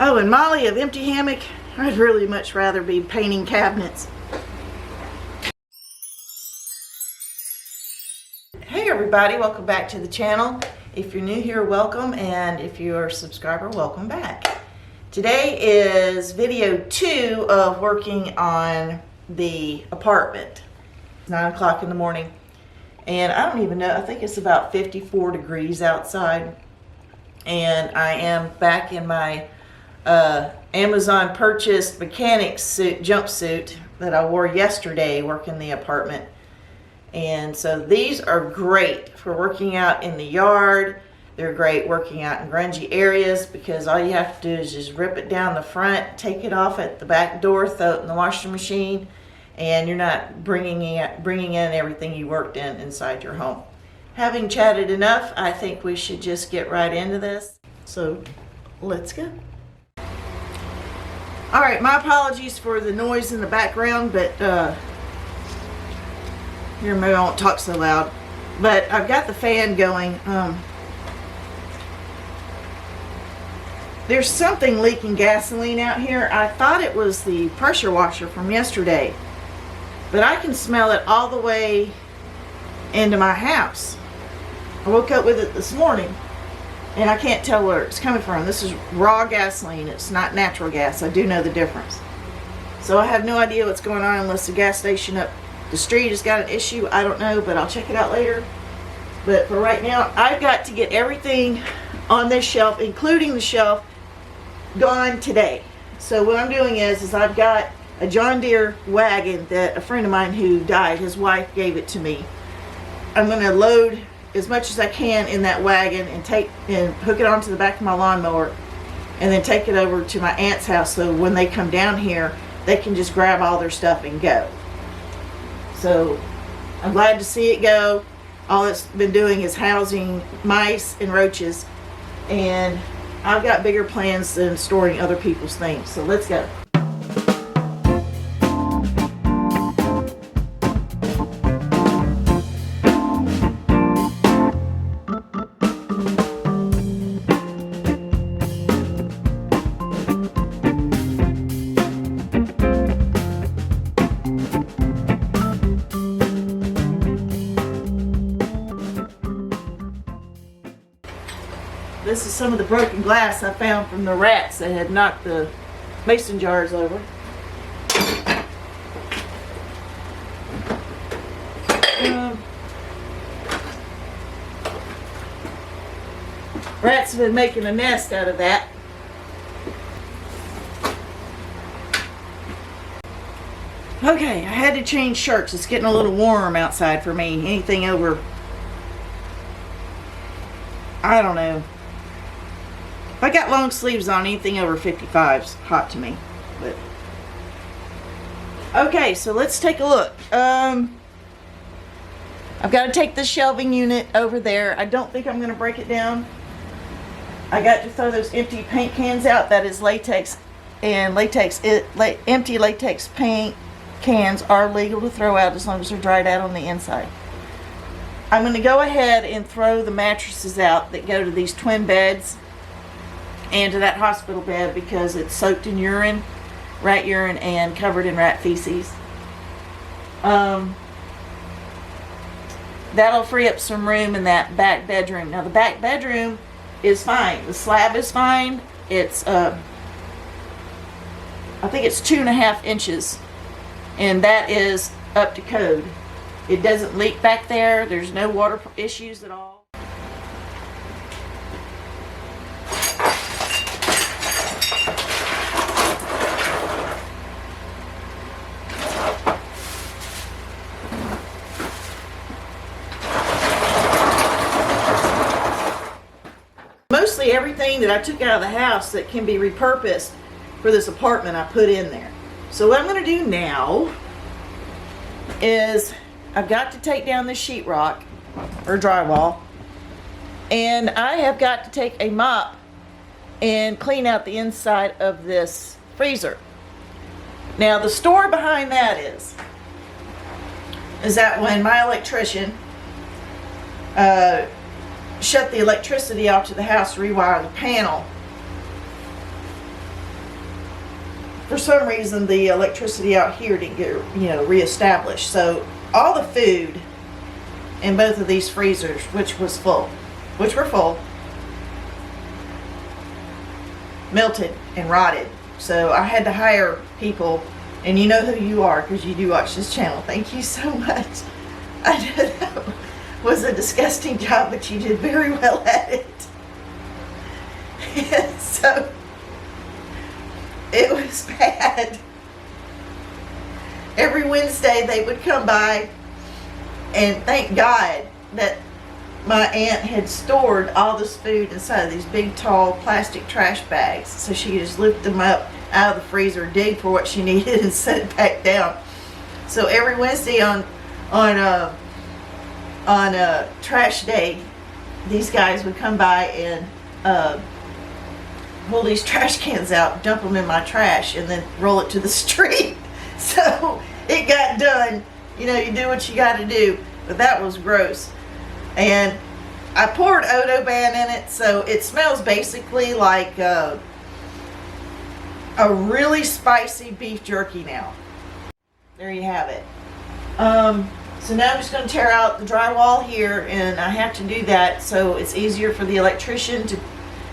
Oh, and Molly of Empty Hammock, I'd really much rather be painting cabinets. Hey everybody, welcome back to the channel. If you're new here, welcome, and if you're a subscriber, welcome back. Today is video 2 of working on the apartment. It's 9 o'clock in the morning, and I don't even know, I think it's about 54 degrees outside, and I am back in my Amazon purchased mechanic suit, jumpsuit that I wore yesterday working the apartment. And so these are great for working out in the yard. They're great working out in grungy areas because all you have to do is just rip it down the front, take it off at the back door, throw it in the washing machine, and you're not bringing in everything you worked in inside your home. Having chatted enough, I think we should just get right into this. So let's go. All right, my apologies for the noise in the background, but here, maybe I won't talk so loud, but I've got the fan going. There's something leaking gasoline out here. I thought it was the pressure washer from yesterday, but I can smell it all the way into my house. I woke up with it this morning, and I can't tell where it's coming from. This is raw gasoline. It's not natural gas. I do know the difference. So I have no idea what's going on unless the gas station up the street has got an issue. I don't know, but I'll check it out later. But for right now, I've got to get everything on this shelf, including the shelf, gone today. So what I'm doing is I've got a John Deere wagon that a friend of mine who died, his wife gave it to me. I'm going to load as much as I can in that wagon and hook it onto the back of my lawnmower, and then take it over to my aunt's house so when they come down here, they can just grab all their stuff and go. So I'm glad to see it go. All it's been doing is housing mice and roaches, and I've got bigger plans than storing other people's things. So let's go. This is some of the broken glass I found from the rats that had knocked the mason jars over. Rats have been making a nest out of that. Okay, I had to change shirts. It's getting a little warm outside for me. Anything over, I don't know. If I got long sleeves on, anything over 55 is hot to me. But okay, so let's take a look. I've got to take the shelving unit over there. I don't think I'm going to break it down. I got to throw those empty paint cans out. That is latex, and empty latex paint cans are legal to throw out as long as they're dried out on the inside. I'm going to go ahead and throw the mattresses out that go to these twin beds and to that hospital bed because it's soaked in urine, rat urine, and covered in rat feces. That'll free up some room in that back bedroom. Now the back bedroom is fine. The slab is fine. It's I think it's 2.5 inches, and that is up to code. It doesn't leak back there. There's no water issues at all. Mostly everything that I took out of the house that can be repurposed for this apartment I put in there. So what I'm going to do now is I've got to take down this sheetrock or drywall, and I have got to take a mop and clean out the inside of this freezer. Now the story behind that is that when my electrician shut the electricity off to the house to rewire the panel, for some reason the electricity out here didn't get, you know, reestablished. So all the food in both of these freezers, which were full, melted and rotted. So I had to hire people, and you know who you are because you do watch this channel. Thank you so much. I know that was a disgusting job, but you did very well at it. And so it was bad. Every Wednesday they would come by, and thank God that my aunt had stored all this food inside of these big tall plastic trash bags, so she could just lift them up out of the freezer, dig for what she needed, and set it back down. So every Wednesday on trash day, these guys would come by and pull these trash cans out, dump them in my trash, and then roll it to the street. So it got done. You know, you do what you got to do, but that was gross. And I poured Odoban in it, so it smells basically like a really spicy beef jerky now. There you have it. So now I'm just going to tear out the drywall here, and I have to do that so it's easier for the electrician to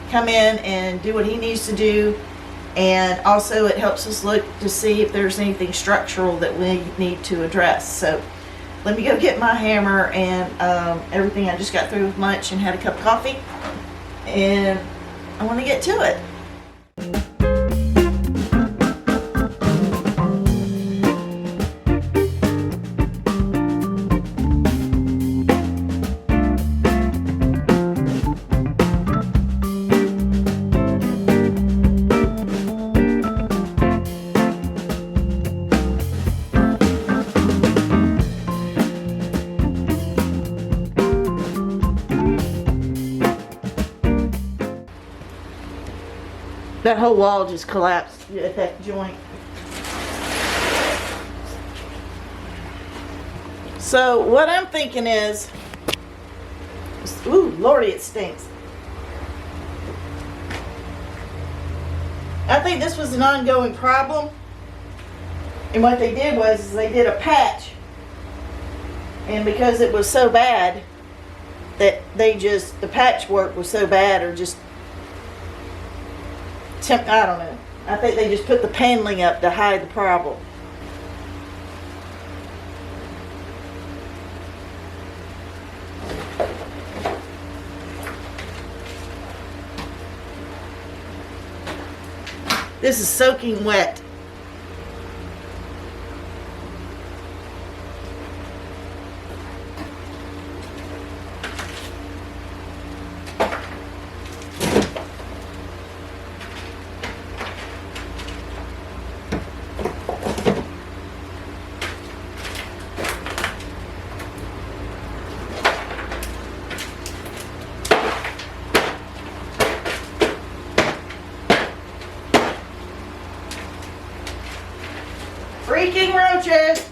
come in and do what he needs to do, and also it helps us look to see if there's anything structural that we need to address. So let me go get my hammer and everything. I just got through with lunch and had a cup of coffee, and I want to get to it. That whole wall just collapsed at that joint. So what I'm thinking is, ooh, Lordy, it stinks. I think this was an ongoing problem. And what they did was they did a patch. And because it was so bad that the patchwork was so bad, or just, I don't know. I think they just put the paneling up to hide the problem. This is soaking wet. Freaking roaches!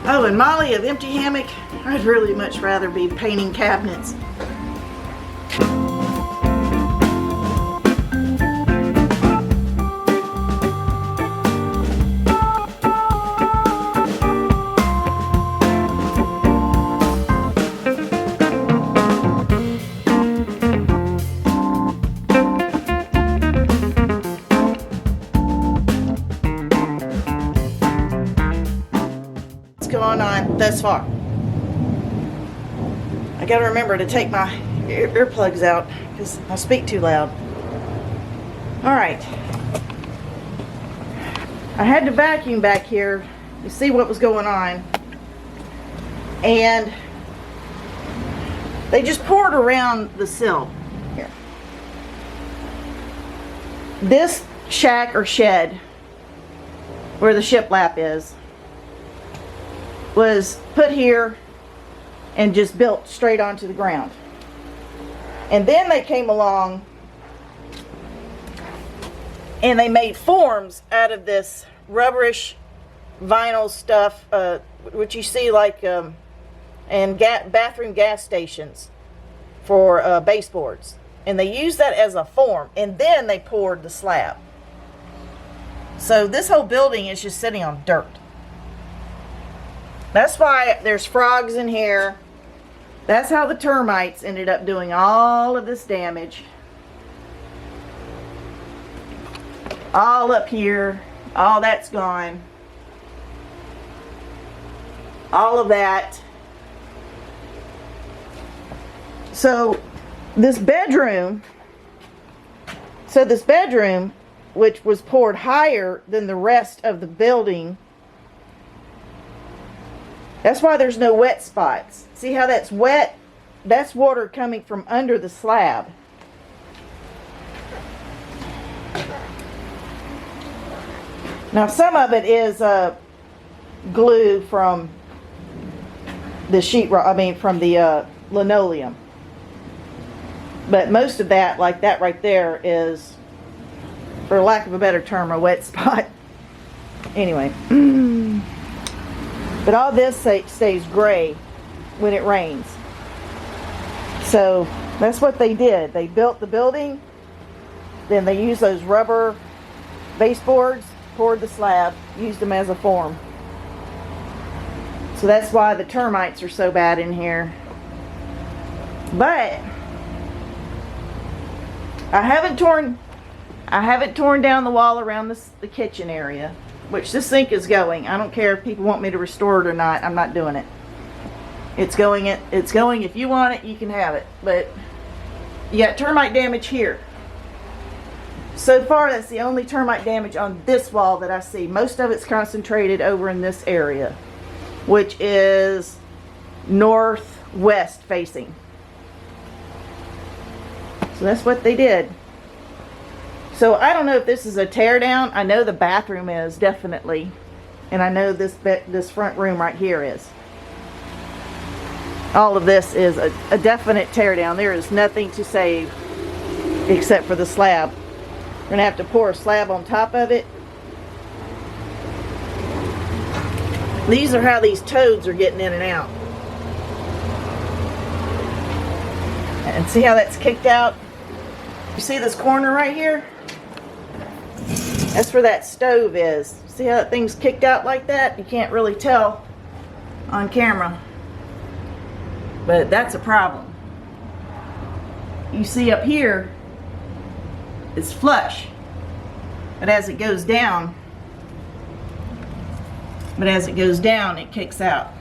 Oh, and Molly of Empty Hammock, I'd really much rather be painting cabinets. thus far. I gotta remember to take my earplugs out because I speak too loud. Alright. I had to vacuum back here to see what was going on. And they just poured around the sill. Here. This shack or shed, where the shiplap is, was put here and just built straight onto the ground. And then they came along and they made forms out of this rubberish vinyl stuff, which you see like in bathroom gas stations for baseboards. And they used that as a form, and then they poured the slab. So this whole building is just sitting on dirt. That's why there's frogs in here. That's how the termites ended up doing all of this damage. All up here, all that's gone. All of that. So this bedroom, which was poured higher than the rest of the building, that's why there's no wet spots. See how that's wet? That's water coming from under the slab. Now some of it is glue from the sheetrock, from the linoleum. But most of that, like that right there, is, for lack of a better term, a wet spot. Anyway. But all this stays gray when it rains. So that's what they did. They built the building, then they used those rubber baseboards, poured the slab, used them as a form. So that's why the termites are so bad in here. But I haven't torn down the wall around the kitchen area, which this sink is going. I don't care if people want me to restore it or not. I'm not doing it. It's going. If you want it, you can have it. But you got termite damage here. So far, that's the only termite damage on this wall that I see. Most of it's concentrated over in this area, which is northwest facing. So that's what they did. So I don't know if this is a tear down. I know the bathroom is, definitely. And I know this front room right here is. All of this is a definite tear down. There is nothing to save except for the slab. We're going to have to pour a slab on top of it. These are how these toads are getting in and out. And see how that's kicked out? You see this corner right here? That's where that stove is. See how that thing's kicked out like that? You can't really tell on camera. But that's a problem. You see up here, it's flush. But as it goes down, it kicks out.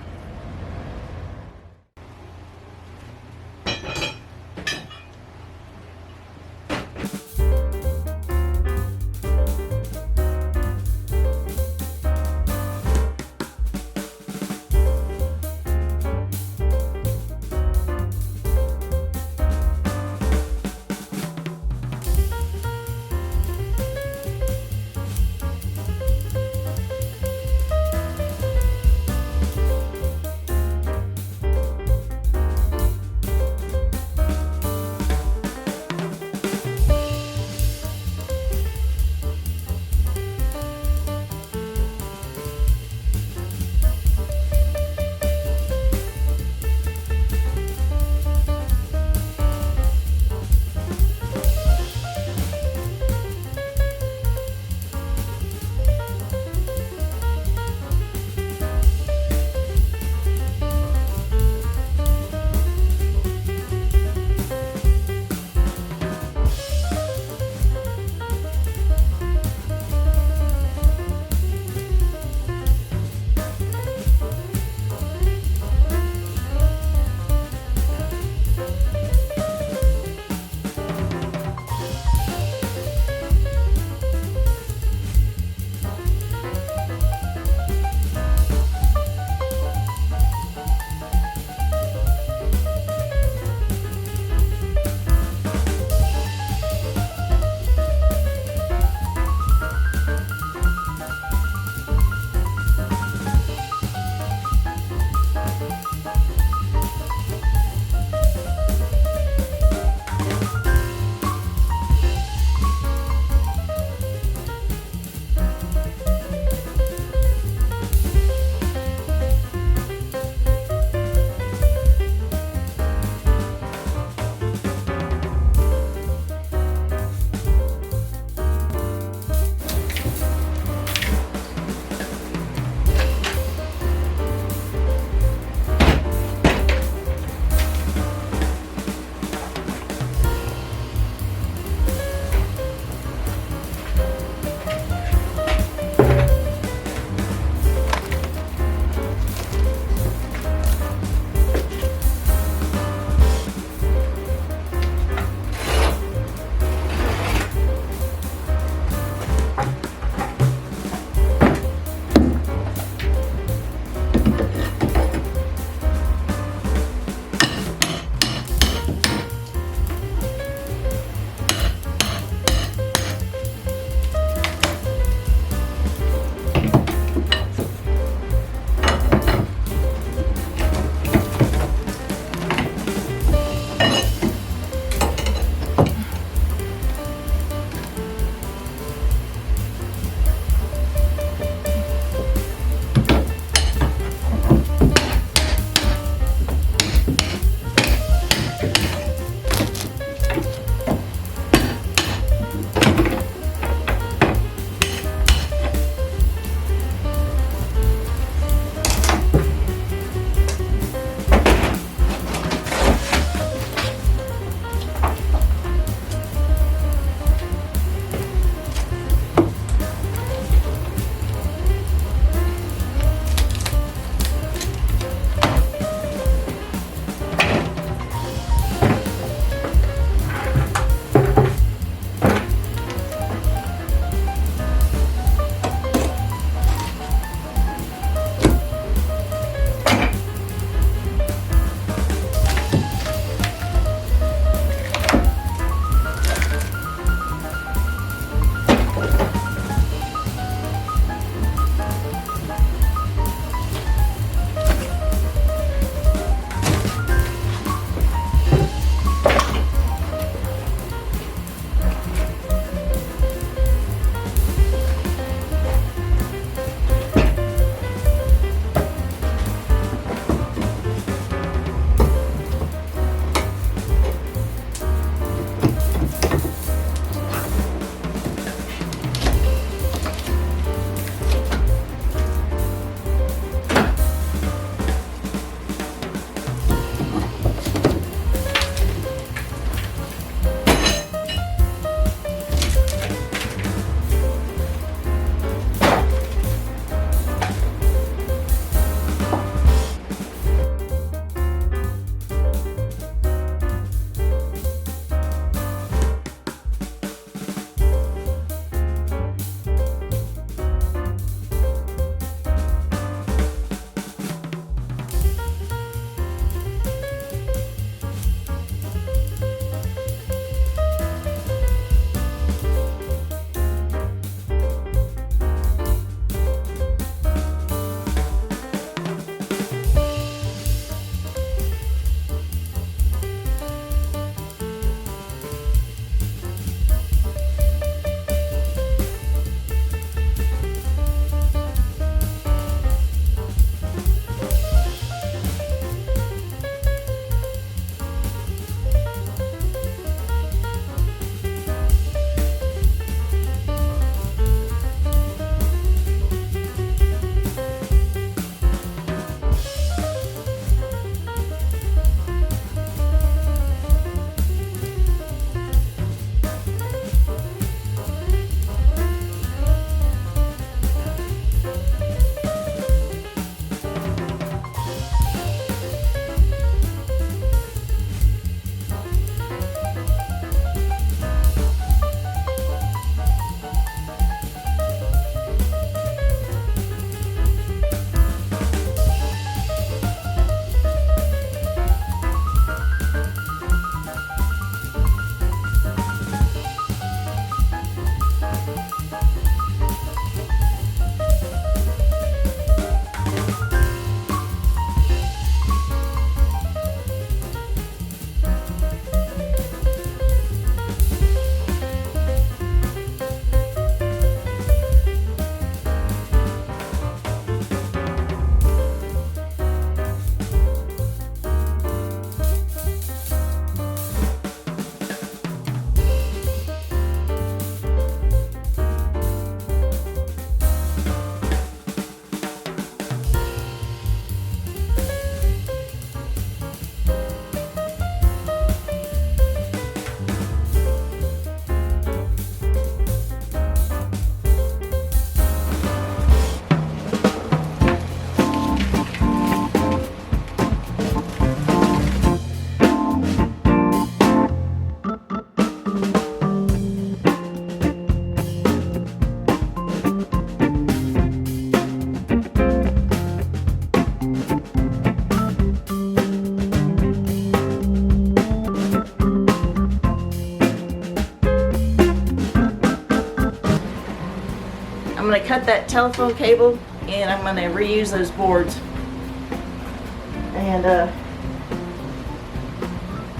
I'm going to cut that telephone cable and I'm going to reuse those boards. And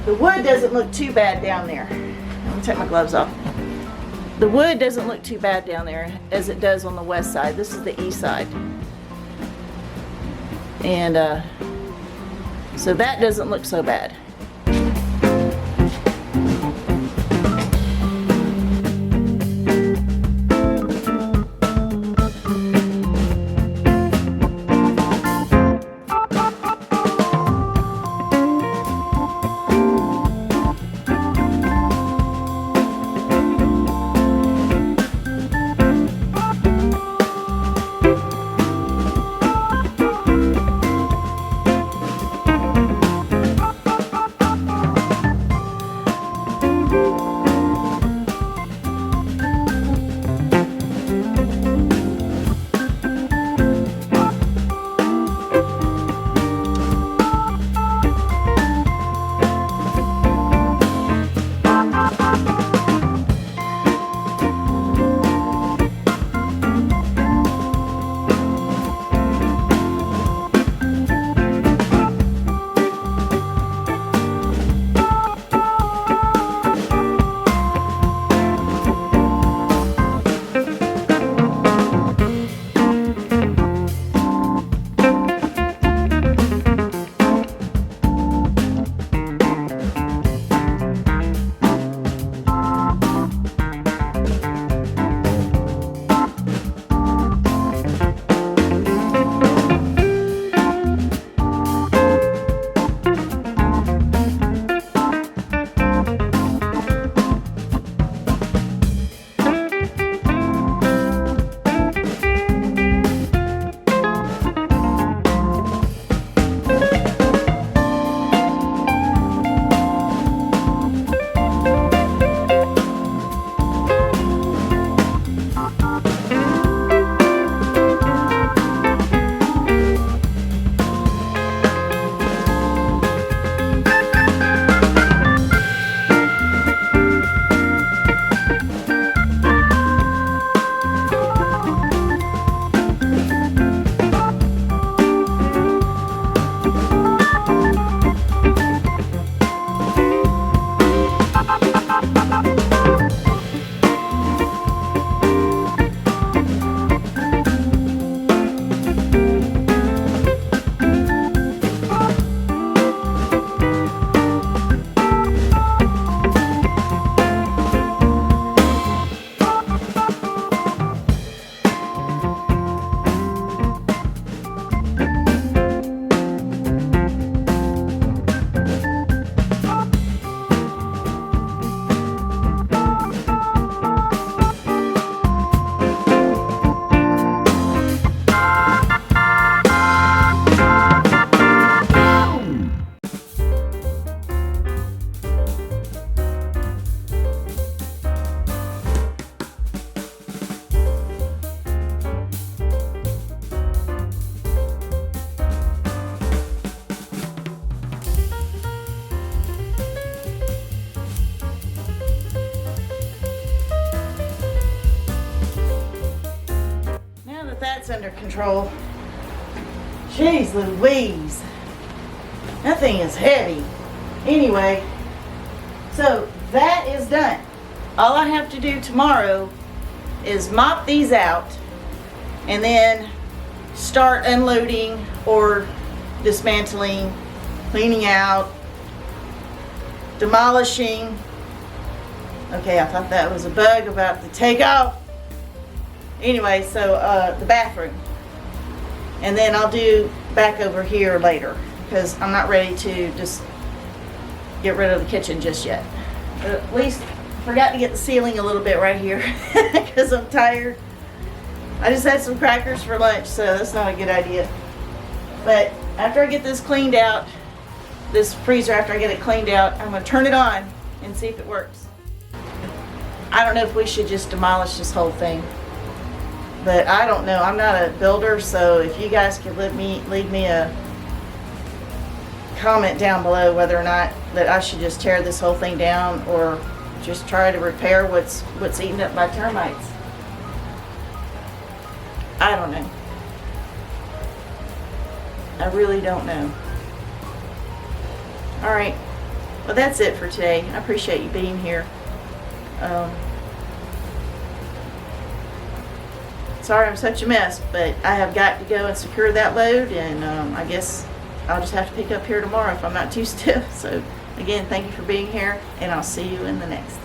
the wood doesn't look too bad down there. Let me take my gloves off. The wood doesn't look too bad down there as it does on the west side. This is the east side. And so that doesn't look so bad. That's under control. Jeez Louise. That thing is heavy. Anyway, so that is done. All I have to do tomorrow is mop these out and then start unloading or dismantling, cleaning out, demolishing. Okay, I thought that was a bug about to take off. Anyway, so the bathroom. And then I'll do back over here later because I'm not ready to just get rid of the kitchen just yet. But at least I forgot to get the ceiling a little bit right here because I'm tired. I just had some crackers for lunch, so that's not a good idea. But after I get this cleaned out, this freezer, after I get it cleaned out, I'm going to turn it on and see if it works. I don't know if we should just demolish this whole thing. But I don't know. I'm not a builder, so if you guys could leave me a comment down below whether or not that I should just tear this whole thing down or just try to repair what's eaten up by termites. I don't know. I really don't know. All right. Well, that's it for today. I appreciate you being here. Sorry I'm such a mess, but I have got to go and secure that load, and I guess I'll just have to pick up here tomorrow if I'm not too stiff. So again, thank you for being here, and I'll see you in the next.